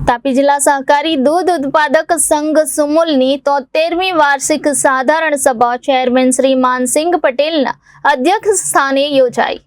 તાપી જિલ્લા સહકારી દૂધ ઉત્પાદક સંઘ સુમુલની 73મી વાર્ષિક સાધારણ સભા ચેરમેન શ્રી માનસિંહ પટેલના અધ્યક્ષ સ્થાને યોજાઈ।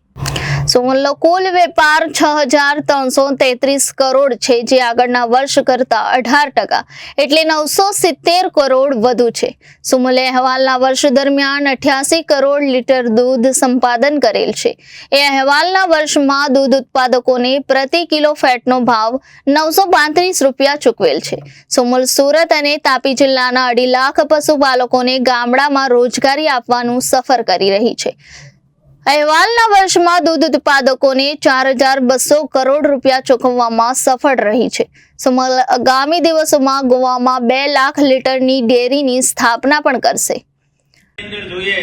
સુમુલનો કુલ વેપાર 6,333 કરોડ છે, જે આગળના વર્ષ કરતા 18% એટલે 970 કરોડ વધુ છે। સુમુલે અહેવાલના વર્ષ દરમિયાન 88 કરોડ લીટર દૂધ સંપાદન કરેલ છે। એ અહેવાલના વર્ષમાં દૂધ ઉત્પાદકોને પ્રતિ કિલો ફેટનો ભાવ 935 રૂપિયા ચૂકવેલ છે। સુમુલ સુરત અને તાપી જિલ્લાના 2.5 લાખ પશુપાલકોને ગામડામાં રોજગારી આપવાનું સફર કરી રહી છે। અહેવાલના વર્ષમાં દૂધ ઉત્પાદકોને 4,200 કરોડ રૂપિયા ચૂકવવામાં સફળ રહી છે। સુમુલ આગામી દિવસોમાં ગોવામાં 2 લાખ લીટરની ડેરીની સ્થાપના પણ કરશે। જોઈએ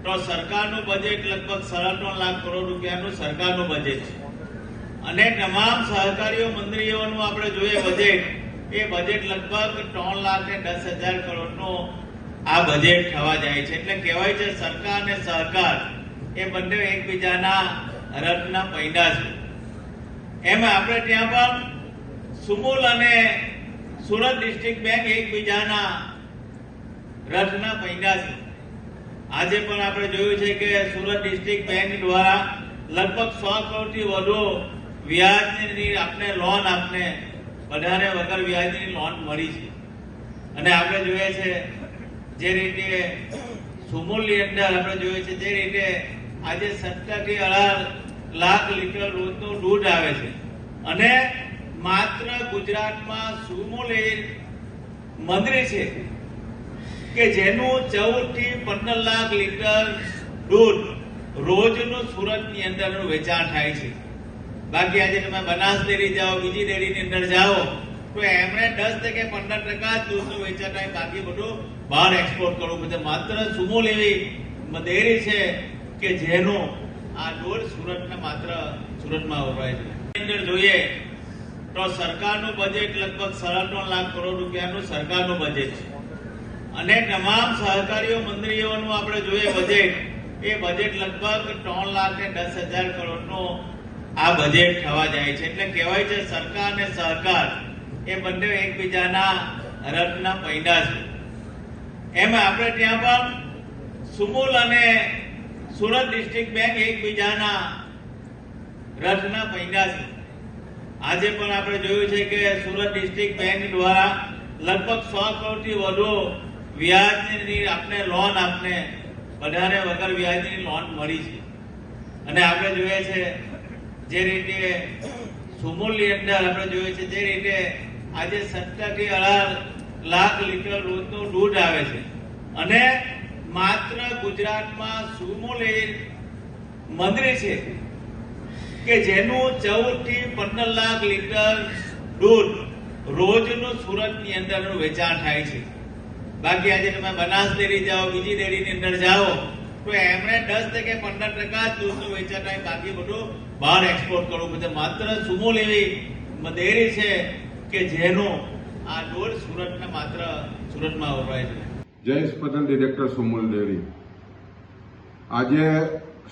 તો સરકારનું બજેટ લગભગ 3.5 લાખ કરોડ રૂપિયાનું સરકારનું બજેટ છે અને તમામ સહકારીઓ મંડળીઓનું આપણે જોઈએ બજેટ, એ બજેટ લગભગ 3,10,000 કરોડનું આ બજેટ થવા જાય છે। એટલે કહેવાય છે સરકાર અને સહકાર એ બંને એકબીજાના રથના પૈડા છે। એમ આપણે ત્યાં પણ સુમુલ અને સુરત ડિસ્ટ્રિક્ટ બેંક એકબીજાના રથના પૈડા છે। આજે પણ આપણે જોયું છે કે સુરત ડિસ્ટ્રિક્ટ બેંક દ્વારા લગભગ 100 કરોડથી વધુ વ્યાજની આપણે લોન બધાને વગર વ્યાજની લોન મળી છે। અને આપણે જોઈએ છે જે રીતે સુમુલની અંદર આપણે જોઈએ છે જે રીતે આજે 17 થી 18 લાખ લીટર રોજનું દૂધ આવે છે અને માત્ર ગુજરાતમાં સુમુલ એ મંડળી છે કે જેનું 14 થી 15 લાખ લીટર દૂધ રોજનું સુરતની અંદરનું વેચાણ થાય છે। બાકી આજે તમે બનાસ ડેરી જાઓ, બીજી ડેરીની અંદર જાઓ તો એમણે 10% કે 15% દૂધનું વેચાણ થાય, બાકી બધું બહાર એક્સપોર્ટ કરવું પડે। માત્ર સુમુલ એવી ડેરી છે કે જેનું આ દૂધ સુરતમાં વપરાય છે। અંદર જોઈએ તો સરકારનું બજેટ લગભગ 3.5 લાખ કરોડ રૂપિયાનું સરકારનું બજેટ છે અને તમામ સહકારીઓ મંડળીઓનું આપણે જોઈએ બજેટ, એ બજેટ લગભગ 3,10,000 કરોડનું આ બજેટ થવા જાય છે। એટલે કહેવાય છે સરકાર અને સહકાર એ બંને એકબીજાના રથના પૈડા છે। એમ આપણે ત્યાં પણ સુમુલ અને સુરત ડિસ્ટ્રિક્ટ બેંક એકબીજાના રથના પૈડા છે। આજે પણ આપણે જોયું છે કે સુરત ડિસ્ટ્રિક્ટ બેંક દ્વારા લગભગ 100 કરોડથી વધુ વ્યાજની આપણે લોન બધાને વગર વ્યાજની લોન મળી છે। અને આપણે જોઈએ છે જે રીતે સુમુલની અંદર આપણે જોઈએ છે જે રીતે આજે 17 થી 18 લાખ લીટર રોજનું દૂધ આવે છે અને માત્ર ગુજરાતમાં સુમુલ એ મંડળી છે કે જેનું 14 થી 15 લાખ લીટર દૂધ રોજનું સુરતની અંદરનું વેચાણ થાય છે। બાકી આજે તમે બનાસ ડેરી જાઓ, બીજી ડેરીની અંદર જાઓ તો એમણે 10% કે 15% દૂધનું વેચાણ થાય, બાકી બધું બહાર એક્સપોર્ટ કરવું પડે। માત્ર સુમુલ એવી ડેરી છે કે જેનું આ દૂધ સુરતમાં વપરાય છે। Jayesh Patel, director Sumul dairy. આજે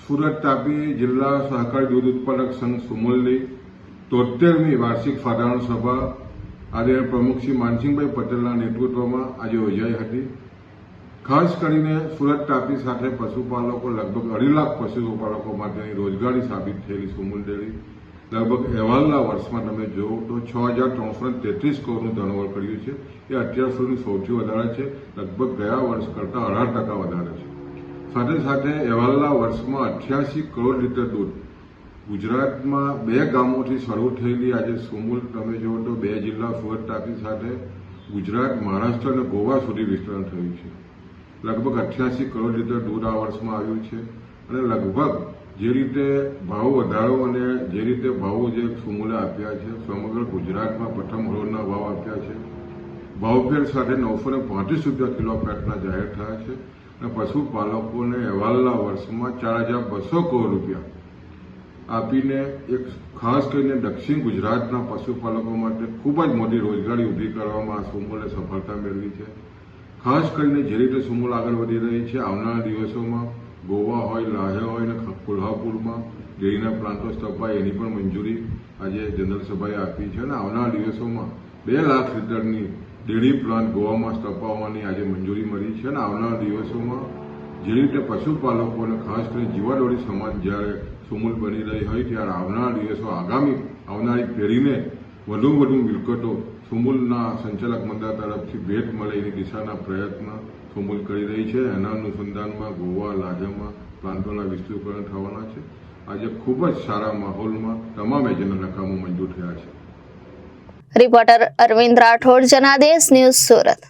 સુરત તાપી જિલ્લા સહકારી દૂધ ઉત્પાદક સંઘ સુમુલની 73મી વાર્ષિક સાધારણ સભા આદરણીય પ્રમુખ શ્રી માનસિંહભાઈ પટેલના નેતૃત્વમાં આજે યોજાઈ હતી। ખાસ કરીને સુરત તાપી સાથે પશુપાલકો લગભગ 2.5 લાખ પશુપાલકો માટેની રોજગારી સાબિત થયેલી સુમુલ ડેરી લગભગ અહેવાલના વર્ષમાં તમે જુઓ તો 6,333 કરોડનું ટર્નઓવર કર્યું છે। એ અત્યાર સુધીનું સૌથી વધારે છે, લગભગ ગયા વર્ષ કરતાં 18% વધારે છે। સાથે સાથે અહેવાલના વર્ષમાં 88 કરોડ લીટર દૂધ ગુજરાતમાં 2 ગામોથી શરૂ થયેલી આજે સુમુલ તમે જુઓ તો 2 જિલ્લા સુરત તાપી સાથે ગુજરાત, મહારાષ્ટ્ર અને ગોવા સુધી વિસ્તરણ થયું છે। લગભગ 88 કરોડ લીટર દૂધ આ વર્ષમાં આવ્યું છે અને લગભગ જે રીતે ભાવ વધારો અને જે રીતે ભાવો જે સુમુલે આપ્યા છે, સમગ્ર ગુજરાતમાં પ્રથમ હરોળના ભાવ આપ્યા છે। ભાવફેર સાથે 935 રૂપિયા કિલો ફેટના જાહેર થયા છે અને પશુપાલકોને અહેવાલના વર્ષમાં 4,200 કરોડ રૂપિયા આપીને એક ખાસ કરીને દક્ષિણ ગુજરાતના પશુપાલકો માટે ખૂબ જ મોટી રોજગારી ઊભી કરવામાં આ સુમુલે સફળતા મેળવી છે। ખાસ કરીને જે રીતે સુમુલ આગળ વધી રહી છે, આવનારા દિવસોમાં ગોવા હોય, લાહે હોય અને કોલ્હાપુરમાં ડેરીના પ્લાન્ટો સ્થપાય એની પણ મંજૂરી આજે જનરલ સભાએ આપી છે અને આવનારા દિવસોમાં 2 લાખ લીટરની ડેરી પ્લાન્ટ ગોવામાં સ્થાપવાની આજે મંજૂરી મળી છે અને આવનારા દિવસોમાં જે રીતે પશુપાલકો અને ખાસ કરીને જીવાદોરી સમાજ જ્યારે સુમૂલ બની રહી હોય ત્યારે આવનારા દિવસો આવનારી પેઢીને વધુ મિલકતો સુમૂલના સંચાલક મંડળ તરફથી ભેટ મળે એની દિશાના પ્રયત્ન સુમૂલ કરી રહી છે. એના અનુસંધાનમાં ગોવા લાજામાં પ્લાન્ટોના વિસ્તૃતિકરણ થવાના છે. આજે ખૂબ જ સારા માહોલમાં તમામ એજન્ડાના કામો મંજૂર થયા છે. Reporter Arvind Rathod, Janadesh news, Surat.